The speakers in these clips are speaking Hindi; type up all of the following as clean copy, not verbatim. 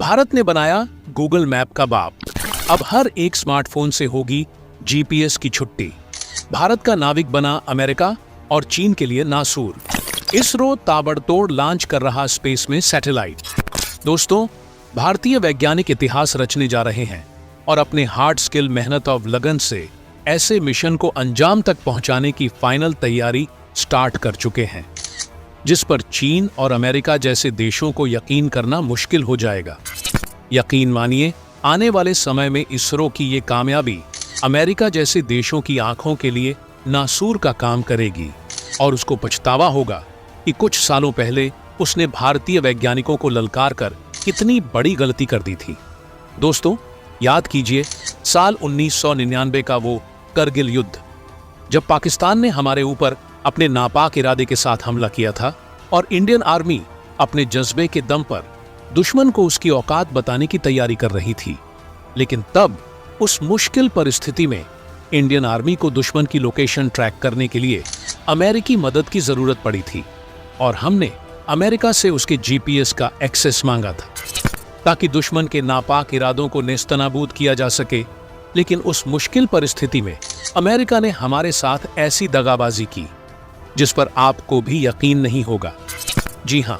भारत ने बनाया गूगल मैप का बाप। अब हर एक स्मार्टफोन से होगी जीपीएस की छुट्टी। भारत का नाविक बना अमेरिका और चीन के लिए नासूर। इसरो ताबड़तोड़ लॉन्च कर रहा स्पेस में सैटेलाइट। दोस्तों, भारतीय वैज्ञानिक इतिहास रचने जा रहे हैं और अपने हार्ड स्किल, मेहनत और लगन से ऐसे मिशन को अंजाम तक पहुंचाने की फाइनल तैयारी स्टार्ट कर चुके हैं जिस पर चीन और अमेरिका जैसे देशों को यकीन करना मुश्किल हो जाएगा। यकीन मानिए, आने वाले समय में इसरो की ये कामयाबी अमेरिका जैसे देशों की आंखों के लिए नासूर का काम करेगी और उसको पछतावा होगा कि कुछ सालों पहले उसने भारतीय वैज्ञानिकों को ललकार कर कितनी बड़ी गलती कर दी थी। दोस्तों, याद कीजिए साल 1999 का वो करगिल युद्ध, जब पाकिस्तान ने हमारे ऊपर अपने नापाक इरादे के साथ हमला किया था और इंडियन आर्मी अपने जज्बे के दम पर दुश्मन को उसकी औकात बताने की तैयारी कर रही थी। लेकिन तब उस मुश्किल परिस्थिति में इंडियन आर्मी को दुश्मन की लोकेशन ट्रैक करने के लिए अमेरिकी मदद की जरूरत पड़ी थी और हमने अमेरिका से उसके जीपीएस का एक्सेस मांगा था ताकि दुश्मन के नापाक इरादों को नेस्तनाबूद किया जा सके। लेकिन उस मुश्किल परिस्थिति में अमेरिका ने हमारे साथ ऐसी दगाबाजी की जिस पर आपको भी यकीन नहीं होगा। जी हां,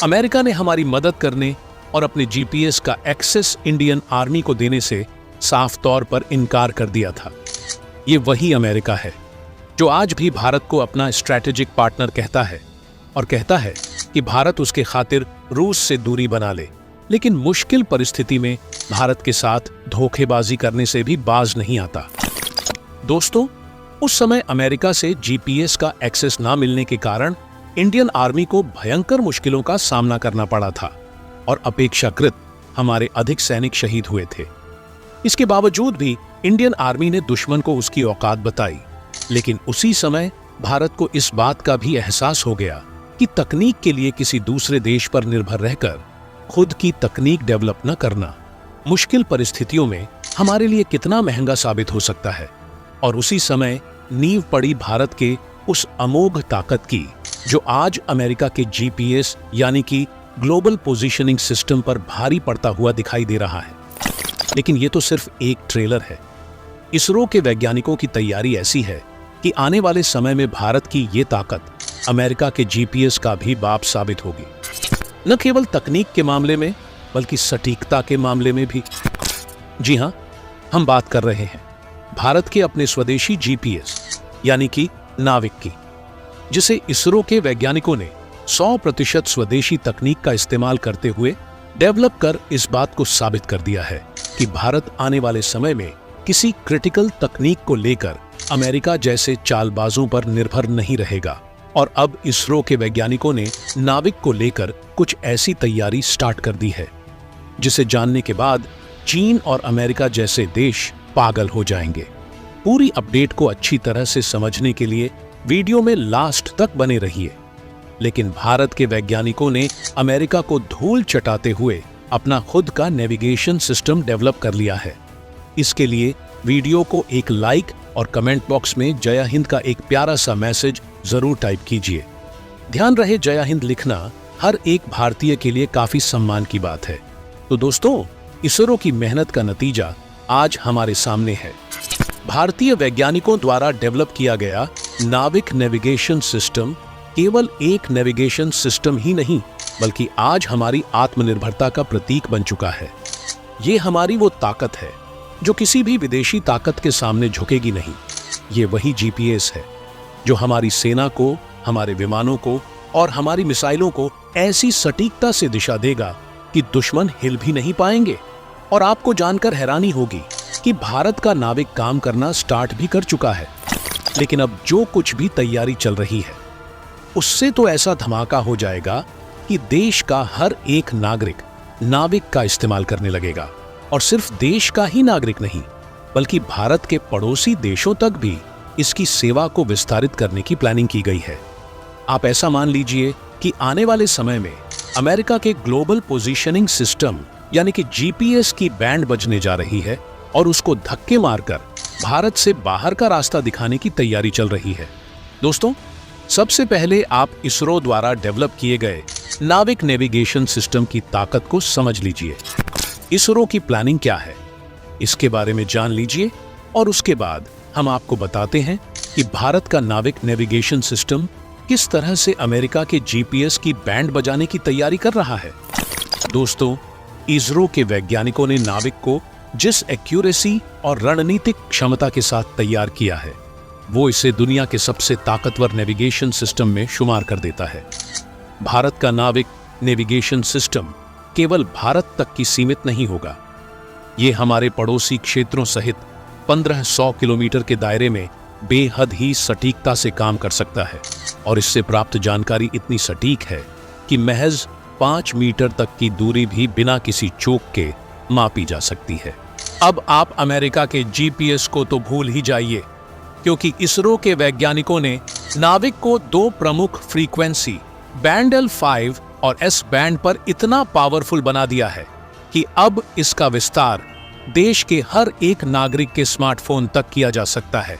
अमेरिका ने हमारी मदद करने और अपने जीपीएस का एक्सेस इंडियन आर्मी को देने से साफ तौर पर इनकार कर दिया था। ये वही अमेरिका है जो आज भी भारत को अपना स्ट्रैटेजिक पार्टनर कहता है और कहता है कि भारत उसके खातिर रूस से दूरी बना ले, लेकिन मुश्किल परिस्थिति में भारत के साथ धोखेबाजी करने से भी बाज नहीं आता। दोस्तों, उस समय अमेरिका से जीपीएस का एक्सेस ना मिलने के कारण इंडियन आर्मी को भयंकर मुश्किलों का सामना करना पड़ा था और अपेक्षाकृत हमारे अधिक सैनिक शहीद हुए थे। इसके बावजूद भी इंडियन आर्मी ने दुश्मन को उसकी औकात बताई। लेकिन उसी समय भारत को इस बात का भी एहसास हो गया कि तकनीक के लिए किसी दूसरे देश पर निर्भर रहकर खुद की तकनीक डेवलप न करना मुश्किल परिस्थितियों में हमारे लिए कितना महंगा साबित हो सकता है। और उसी समय नींव पड़ी भारत के उस अमोघ ताकत की जो आज अमेरिका के जीपीएस यानी कि ग्लोबल पोजीशनिंग सिस्टम पर भारी पड़ता हुआ दिखाई दे रहा है। लेकिन ये तो सिर्फ एक ट्रेलर है। इसरो के वैज्ञानिकों की तैयारी ऐसी है कि आने वाले समय में भारत की ये ताकत अमेरिका के जीपीएस का भी बाप साबित होगी, न केवल तकनीक के मामले में बल्कि सटीकता के मामले में भी। जी हां, हम बात कर रहे हैं भारत के अपने स्वदेशी जीपीएस यानी कि नाविक की, जिसे इसरो के वैज्ञानिकों ने 100% स्वदेशी तकनीक का इस्तेमाल करते हुए डेवलप कर इस बात को साबित कर दिया है कि भारत आने वाले समय में किसी क्रिटिकल तकनीक को लेकर अमेरिका जैसे चालबाजों पर निर्भर नहीं रहेगा। और अब इसरो के वैज्ञानिकों ने नाविक को लेकर कुछ ऐसी तैयारी स्टार्ट कर दी है जिसे जानने के बाद चीन और अमेरिका जैसे देश पागल हो जाएंगे। पूरी अपडेट को अच्छी तरह से समझने के लिए वीडियो में लास्ट तक बने रहिए। लेकिन भारत के वैज्ञानिकों ने अमेरिका को धूल चटाते हुए अपना खुद का नेविगेशन सिस्टम डेवलप कर लिया है। इसके लिए वीडियो को एक लाइक और कमेंट बॉक्स में जय हिंद का एक प्यारा सा मैसेज जरूर टाइप कीजिए। ध्यान रहे, जय हिंद लिखना हर एक भारतीय के लिए काफी सम्मान की बात है। तो दोस्तों, इसरो की मेहनत का नतीजा आज हमारे सामने है। भारतीय वैज्ञानिकों द्वारा डेवलप किया गया नाविक नेविगेशन सिस्टम केवल एक नेविगेशन सिस्टम ही नहीं बल्कि आज हमारी आत्मनिर्भरता का प्रतीक बन चुका है। ये हमारी वो ताकत है जो किसी भी विदेशी ताकत के सामने झुकेगी नहीं। ये वही जीपीएस है जो हमारी सेना को, हमारे विमानों को और हमारी मिसाइलों को ऐसी सटीकता से दिशा देगा कि दुश्मन हिल भी नहीं पाएंगे। और आपको जानकर हैरानी होगी कि भारत का नाविक काम करना स्टार्ट भी कर चुका है। लेकिन अब जो कुछ भी तैयारी चल रही है उससे तो ऐसा धमाका हो जाएगा कि देश का हर एक नागरिक नाविक का इस्तेमाल करने लगेगा। और सिर्फ देश का ही नागरिक नहीं बल्कि भारत के पड़ोसी देशों तक भी इसकी सेवा को विस्तारित करने की प्लानिंग की गई है। आप ऐसा मान लीजिए कि आने वाले समय में अमेरिका के ग्लोबल पोजीशनिंग सिस्टम यानी कि जीपीएस की बैंड बजने जा रही है और उसको धक्के मारकर भारत से बाहर का रास्ता दिखाने की तैयारी चल रही है। दोस्तों, सबसे पहले आप इसरो द्वारा डेवलप किए गए नाविक नेविगेशन सिस्टम की ताकत को समझ लीजिए। इसरो की प्लानिंग क्या है, इसके बारे में जान लीजिए और उसके बाद हम आपको बताते हैं कि भारत का नाविक नेविगेशन सिस्टम किस तरह से अमेरिका के जीपीएस की बैंड बजाने की तैयारी कर रहा है। दोस्तों, इसरो के वैज्ञानिकों ने नाविक को जिस एक्यूरेसी और रणनीतिक क्षमता के साथ तैयार किया है, वो इसे दुनिया के सबसे ताकतवर नेविगेशन सिस्टम में शुमार कर देता है। भारत का नाविक नेविगेशन सिस्टम केवल भारत तक की सीमित नहीं होगा। ये हमारे पड़ोसी क्षेत्रों सहित 1500 किलोमीटर के दायरे में बेहद ही सटीकता से काम कर सकता है और इससे प्राप्त जानकारी इतनी सटीक है कि महज 5 मीटर तक की दूरी भी बिना किसी चूक के मापी जा सकती है। अब आप अमेरिका के जीपीएस को तो भूल ही जाइए, क्योंकि इसरो के वैज्ञानिकों ने नाविक को 2 प्रमुख फ्रीक्वेंसी बैंड L5 और S बैंड पर इतना पावरफुल बना दिया है कि अब इसका विस्तार देश के हर एक नागरिक के स्मार्टफोन तक किया जा सकता है।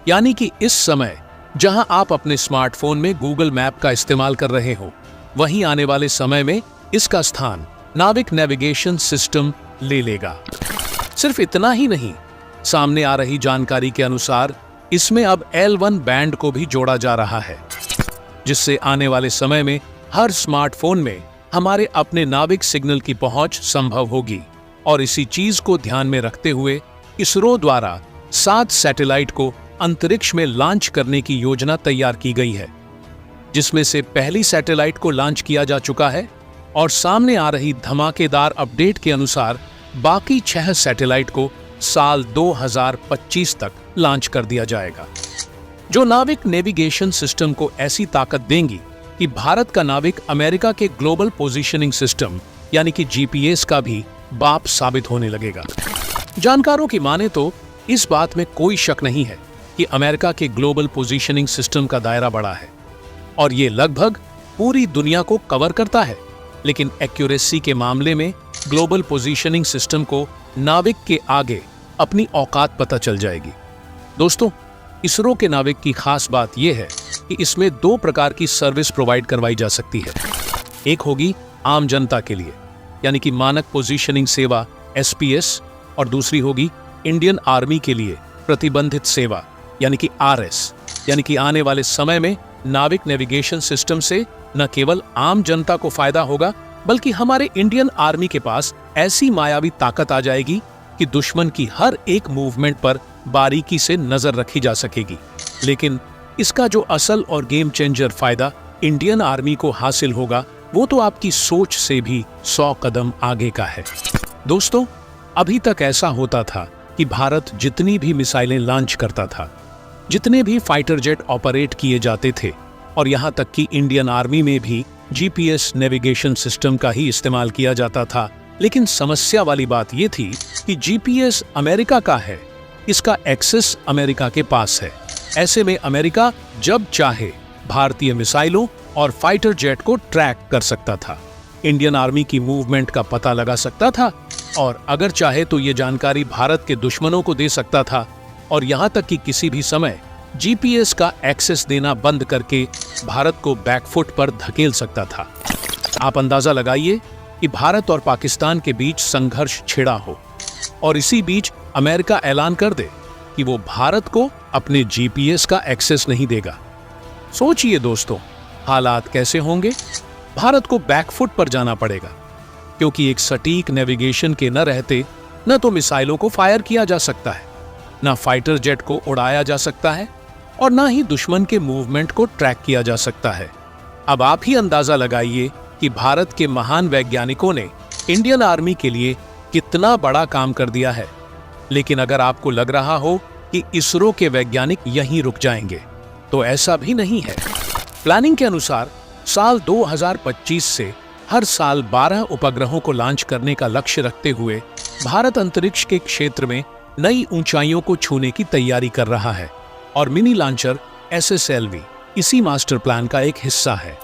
यानी कि इस समय जहां आप अपने स्मार्टफोन में गूगल मैप का इस्तेमाल कर रहे हो, वहीं आने वाले समय में इसका स्थान नाविक नेविगेशन सिस्टम ले लेगा। सिर्फ इतना ही नहीं, सामने आ रही जानकारी के अनुसार इसमें अब L1 बैंड को भी जोड़ा जा रहा है, जिससे आने वाले समय में हर स्मार्टफोन में हमारे अपने नाविक सिग्नल की पहुंच संभव होगी। और इसी चीज को ध्यान में रखते हुए इसरो द्वारा 7 सैटेलाइट को अंतरिक्ष में लॉन्च करने की योजना तैयार की गई है, जिसमें से पहली सैटेलाइट को लॉन्च किया जा चुका है और सामने आ रही धमाकेदार अपडेट के अनुसार बाकी 6 सैटेलाइट को साल 2025 तक लॉन्च कर दिया जाएगा, जो नाविक नेविगेशन सिस्टम को ऐसी ताकत देंगी कि भारत का नाविक अमेरिका के ग्लोबल पोजीशनिंग सिस्टम यानी कि जीपीएस का भी बाप साबित होने लगेगा। जानकारों की माने तो इस बात में कोई शक नहीं है कि अमेरिका के ग्लोबल पोजीशनिंग सिस्टम का दायरा बड़ा है और ये लगभग पूरी दुनिया को कवर करता है, लेकिन एक्यूरेसी के मामले में ग्लोबल पोजीशनिंग सिस्टम को नाविक के आगे अपनी औकात पता चल जाएगी। दोस्तों, इसरो के नाविक की खास बात यह है कि इसमें 2 प्रकार की सर्विस प्रोवाइड करवाई जा सकती है। एक होगी आम जनता के लिए यानी कि मानक पोजीशनिंग सेवा SPS, और दूसरी होगी इंडियन आर्मी के लिए प्रतिबंधित सेवा यानी कि RS। यानी कि आने वाले समय में नाविक नेविगेशन सिस्टम से न केवल आम जनता को फायदा होगा, बल्कि हमारे इंडियन आर्मी के पास ऐसी मायावी ताकत आ जाएगी कि दुश्मन की हर एक मूवमेंट पर बारीकी से नजर रखी जा सकेगी। लेकिन इसका जो असल और गेम चेंजर फायदा इंडियन आर्मी को हासिल होगा, वो तो आपकी सोच से भी 100 कदम आगे का है। दोस्तों, अभी तक ऐसा होता था कि भारत जितनी भी मिसाइलें लॉन्च करता था, जितने भी फाइटर जेट ऑपरेट किए जाते थे और यहां तक कि इंडियन आर्मी में भी जीपीएस नेविगेशन सिस्टम का ही इस्तेमाल किया जाता था, लेकिन समस्या वाली बात यह थी कि जीपीएस अमेरिका का है, इसका एक्सेस अमेरिका के पास है। ऐसे में अमेरिका जब चाहे भारतीय मिसाइलों और फाइटर जेट को ट्रैक कर सकता था, इंडियन आर्मी की मूवमेंट का पता लगा सकता था और अगर चाहे तो ये जानकारी भारत के दुश्मनों को दे सकता था और यहां तक कि किसी भी समय जीपीएस का एक्सेस देना बंद करके भारत को बैकफुट पर धकेल सकता था। आप अंदाजा लगाइए कि भारत और पाकिस्तान के बीच संघर्ष छिड़ा हो और इसी बीच अमेरिका ऐलान कर दे कि वो भारत को अपने जीपीएस का एक्सेस नहीं देगा। सोचिए दोस्तों, हालात कैसे होंगे। भारत को बैकफुट पर जाना पड़ेगा, क्योंकि एक सटीक नेविगेशन के न रहते न तो मिसाइलों को फायर किया जा सकता है, न फाइटर जेट को उड़ाया जा सकता है और न ही दुश्मन के मूवमेंट को ट्रैक किया जा सकता है। अब आप ही अंदाजा लगाइए कि भारत के महान वैज्ञानिकों ने इंडियन आर्मी के लिए कितना बड़ा काम कर दिया है। लेकिन अगर आपको लग रहा हो कि इसरो के वैज्ञानिक यहीं रुक जाएंगे, तो ऐसा भी नहीं है। प्लानिंग के अनुसार साल 2025 से हर साल 12 उपग्रहों को लॉन्च करने का लक्ष्य रखते हुए भारत अंतरिक्ष के क्षेत्र में नई ऊंचाइयों को छूने की तैयारी कर रहा है और मिनी लॉन्चर SSLV इसी मास्टर प्लान का एक हिस्सा है,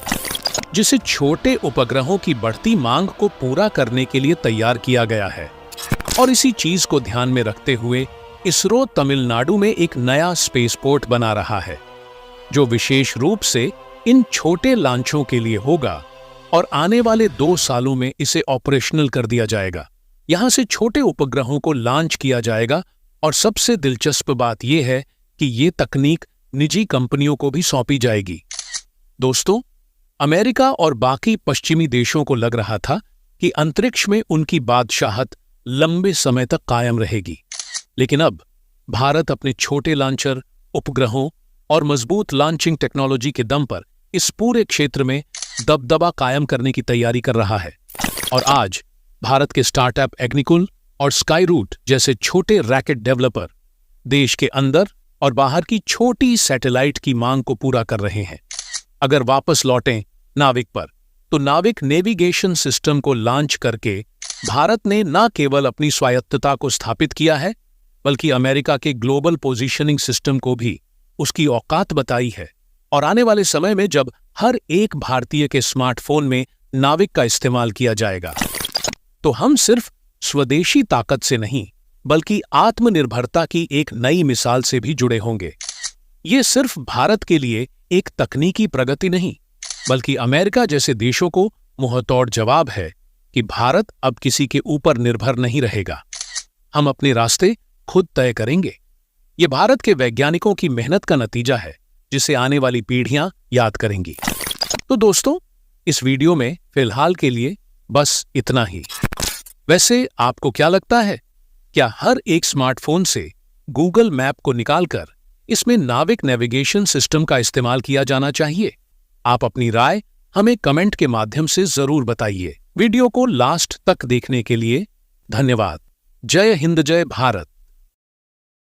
जिसे छोटे उपग्रहों की बढ़ती मांग को पूरा करने के लिए तैयार किया गया है। और इसी चीज को ध्यान में रखते हुए इसरो तमिलनाडु में एक नया स्पेसपोर्ट बना रहा है, जो विशेष रूप से इन छोटे लॉन्चों के लिए होगा और आने वाले 2 सालों में इसे ऑपरेशनल कर दिया जाएगा। यहां से छोटे उपग्रहों को लॉन्च किया जाएगा और सबसे दिलचस्प बात यह है कि ये तकनीक निजी कंपनियों को भी सौंपी जाएगी। दोस्तों, अमेरिका और बाकी पश्चिमी देशों को लग रहा था कि अंतरिक्ष में उनकी बादशाहत लंबे समय तक कायम रहेगी, लेकिन अब भारत अपने छोटे लॉन्चर, उपग्रहों और मजबूत लॉन्चिंग टेक्नोलॉजी के दम पर इस पूरे क्षेत्र में दबदबा कायम करने की तैयारी कर रहा है। और आज भारत के स्टार्टअप एग्निकुल और स्काईरूट जैसे छोटे रैकेट डेवलपर देश के अंदर और बाहर की छोटी सैटेलाइट की मांग को पूरा कर रहे हैं। अगर वापस लौटें नाविक पर, तो नाविक नेविगेशन सिस्टम को लॉन्च करके भारत ने न केवल अपनी स्वायत्तता को स्थापित किया है, बल्कि अमेरिका के ग्लोबल पोजीशनिंग सिस्टम को भी उसकी औकात बताई है। और आने वाले समय में जब हर एक भारतीय के स्मार्टफोन में नाविक का इस्तेमाल किया जाएगा, तो हम सिर्फ स्वदेशी ताकत से नहीं, बल्कि आत्मनिर्भरता की एक नई मिसाल से भी जुड़े होंगे। ये सिर्फ भारत के लिए एक तकनीकी प्रगति नहीं, बल्कि अमेरिका जैसे देशों को मुंहतोड़ जवाब है कि भारत अब किसी के ऊपर निर्भर नहीं रहेगा। हम अपने रास्ते खुद तय करेंगे। ये भारत के वैज्ञानिकों की मेहनत का नतीजा है, जिसे आने वाली पीढ़ियां याद करेंगी। तो दोस्तों, इस वीडियो में फिलहाल के लिए बस इतना ही। वैसे आपको क्या लगता है, क्या हर एक स्मार्टफोन से गूगल मैप को निकालकर इसमें नाविक नेविगेशन सिस्टम का इस्तेमाल किया जाना चाहिए? आप अपनी राय हमें कमेंट के माध्यम से जरूर बताइए। वीडियो को लास्ट तक देखने के लिए धन्यवाद। जय हिंद, जय भारत।